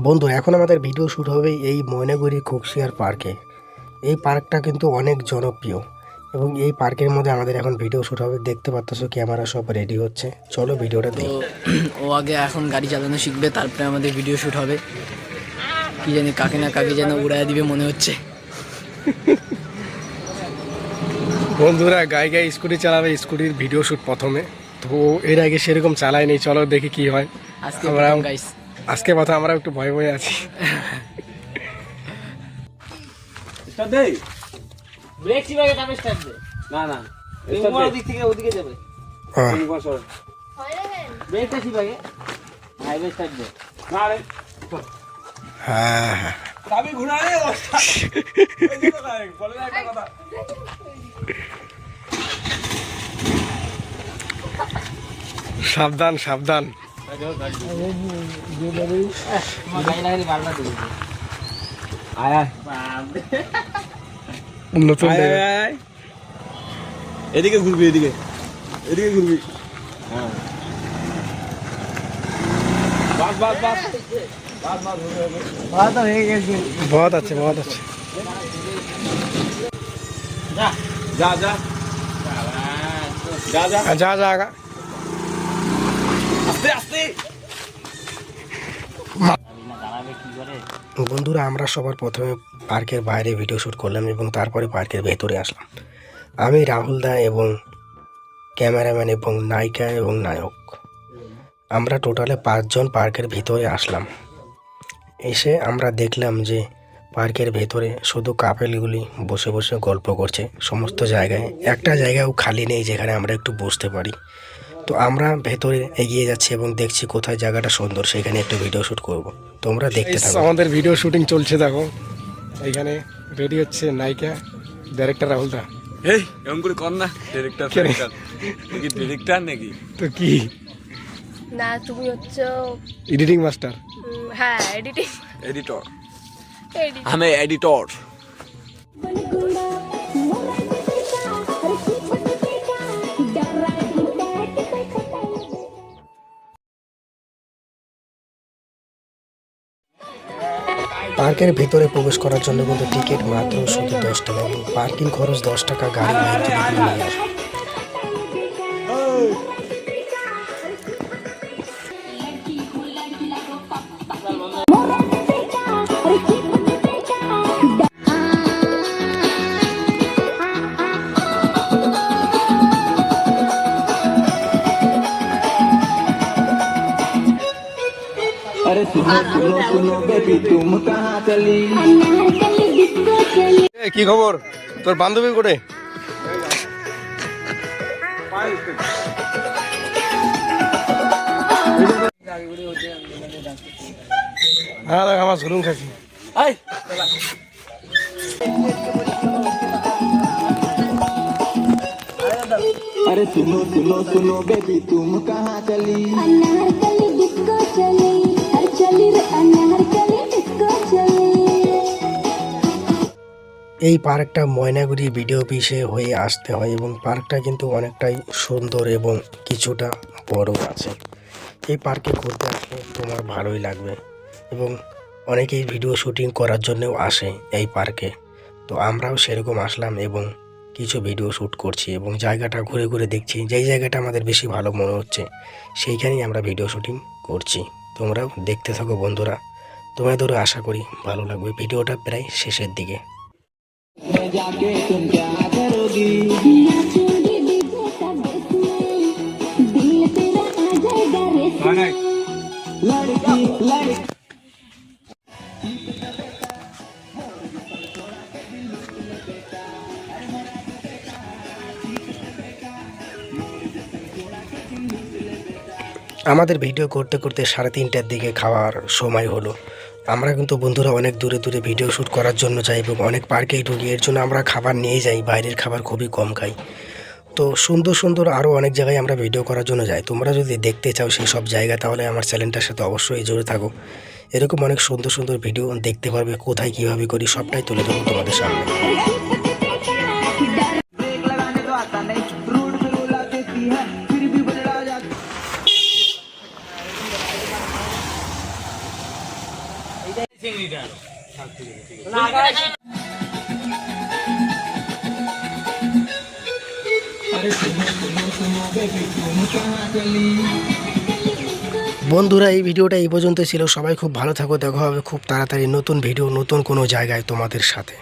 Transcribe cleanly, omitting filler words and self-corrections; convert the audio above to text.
বন্ধু, এখন আমাদের ভিডিও শ্যুট হবে এই ময়নাগুড়ি খোকসিয়ার পার্কে। এই পার্কটা কিন্তু অনেক জনপ্রিয় এবং এই পার্কের মধ্যে আমাদের এখন ভিডিও শ্যুট হবে। দেখতে পাচ্ছ ক্যামেরা সব রেডি হচ্ছে, চলো ভিডিওটা তো দেখি। ও আগে এখন গাড়ি চালানো শিখবে, তারপরে আমাদের ভিডিও শ্যুট হবে। কি জানি কাকে না কাকে যেন উড়ায় দিবে মনে হচ্ছে। বন্ধুরা গায়ে গায়ে স্কুটি চালাবে, স্কুটির ভিডিও শ্যুট প্রথমে। তো এর আগে সেরকম চালায়নি, চলো দেখি কি হয়। আজকে আমরা গাইস আজকে কথা আমরা একটু ভয় ভয়ে আছি। স্টার্ট দেই ব্রেক চিবাগে তবে স্টার্ট দে। না না এই উপর দিক থেকে ওদিকে যাবে। হ্যাঁ ব্রেকটা চিবাগে হাইওয়ে স্টার্ট দে। না রে হ্যাঁ হ্যাঁ চাবি ঘুরালে বলে না একটা কথা। সাবধান সাবধান। আয় আয় নতুন আয় আয় আয় এদিকে ঘুরবি, এদিকে এদিকে ঘুরবি। হ্যাঁ বাস বাস বাস বাস বাস बहुत अच्छे बहुत अच्छे। যা যা যা যা जा जाएगा। আস্তে আস্তে। বন্ধুরা আমরা সবার প্রথমে পার্কের বাইরে ভিডিও শ্যুট করলাম এবং তারপরে পার্কের ভেতরে আসলাম। আমি রাহুল দা এবং ক্যামেরাম্যান এবং নায়িকা এবং নায়ক, আমরা টোটালে 5 জন পার্কের ভিতরে আসলাম। এসে আমরা দেখলাম যে পার্কের ভেতরে শুধু কাপেলগুলি বসে বসে গল্প করছে। সমস্ত জায়গায় একটা জায়গাও খালি নেই যেখানে আমরা একটু বসতে পারি। তো আমরা ভেতরে এগিয়ে যাচ্ছি এবং দেখছি কোথায় জায়গাটা সুন্দর, সেখানে একটু ভিডিও শ্যুট করব। তোমরা দেখতে থাকো। আমাদের ভিডিও শুটিং চলছে, দেখো এইখানে রেডি হচ্ছে নায়িকা, ডাইরেক্টর রাহুল দা। এই এমন করে কর না, ডিরেক্টর ডিরেক্টর কি ডিরেক্টর নাকি? তো কি না, তুমি হচ্ছে এডিটিং মাস্টার? হ্যাঁ এডিটিং এডিটর, আমি এডিটর। পার্কের ভিতরে প্রবেশ করার জন্য কিন্তু টিকিট মাত্র শুধু 10 টাকা এবং পার্কিং খরচ 10 টাকা। গাড়ি বাইক যদি তুমি নিয়ে আসো। अरे सुनो सुनो सुनो बेबी तुम कहाँ चली। কি খবর তোর বান্ধবী কোটে? হ্যাঁ দেখ আমার ঝুলুম খাচ্ছি। अरे सुनो सुनो सुनो बेबी तुम कहाँ चली। এই পার্কটা ময়নাগুড়ি ভিডিও অফিসে হয়ে আসতে হয় এবং পার্কটা কিন্তু অনেকটাই সুন্দর এবং কিছুটা বড় আছে। এই পার্কে ঘুরতে আসলে তোমার ভালোই লাগবে এবং অনেকেই ভিডিও শুটিং করার জন্যও আসে এই পার্কে। তো আমরাও সেরকম আসলাম এবং কিছু ভিডিও শ্যুট করছি এবং জায়গাটা ঘুরে ঘুরে দেখছি। যেই জায়গাটা আমাদের বেশি ভালো মনে হচ্ছে সেইখানেই আমরা ভিডিও শুটিং করছি। তোমরাও দেখতে থাকো বন্ধুরা, তোমাদেরও আশা করি ভালো লাগবে। ভিডিওটা প্রায় শেষের দিকে। जाके तुम क्या करोगी। लड़की लड़की আমাদের ভিডিও করতে করতে 3:30টার দিকে খাওয়ার সময় হলো। আমরা কিন্তু বন্ধুরা অনেক দূরে দূরে ভিডিও শ্যুট করার জন্য যাই এবং অনেক পার্কেই ঢুকি, এর জন্য আমরা খাবার নিয়ে যাই। বাইরের খাবার খুবই কম খাই। তো সুন্দর সুন্দর আরও অনেক জায়গায় আমরা ভিডিও করার জন্য যাই। তোমরা যদি দেখতে চাও সেই সব জায়গা তাহলে আমার চ্যানেলটার সাথে অবশ্যই জুড়ে থাকো। এরকম অনেক সুন্দর সুন্দর ভিডিও দেখতে পারবে, কোথায় কীভাবে করি সবটাই তুলে ধরবো তোমাদের সামনে। ब्रेक लगाने तो आता नहीं, रूट पे रुला देती है फिर भी बदला जाती। বন্ধুরা, এই ভিডিওটা এই পর্যন্ত ছিল। সবাই খুব ভালো থাকো, দেখা হবে খুব তাড়াতাড়ি নতুন ভিডিও, নতুন কোনো জায়গায় তোমাদের সাথে।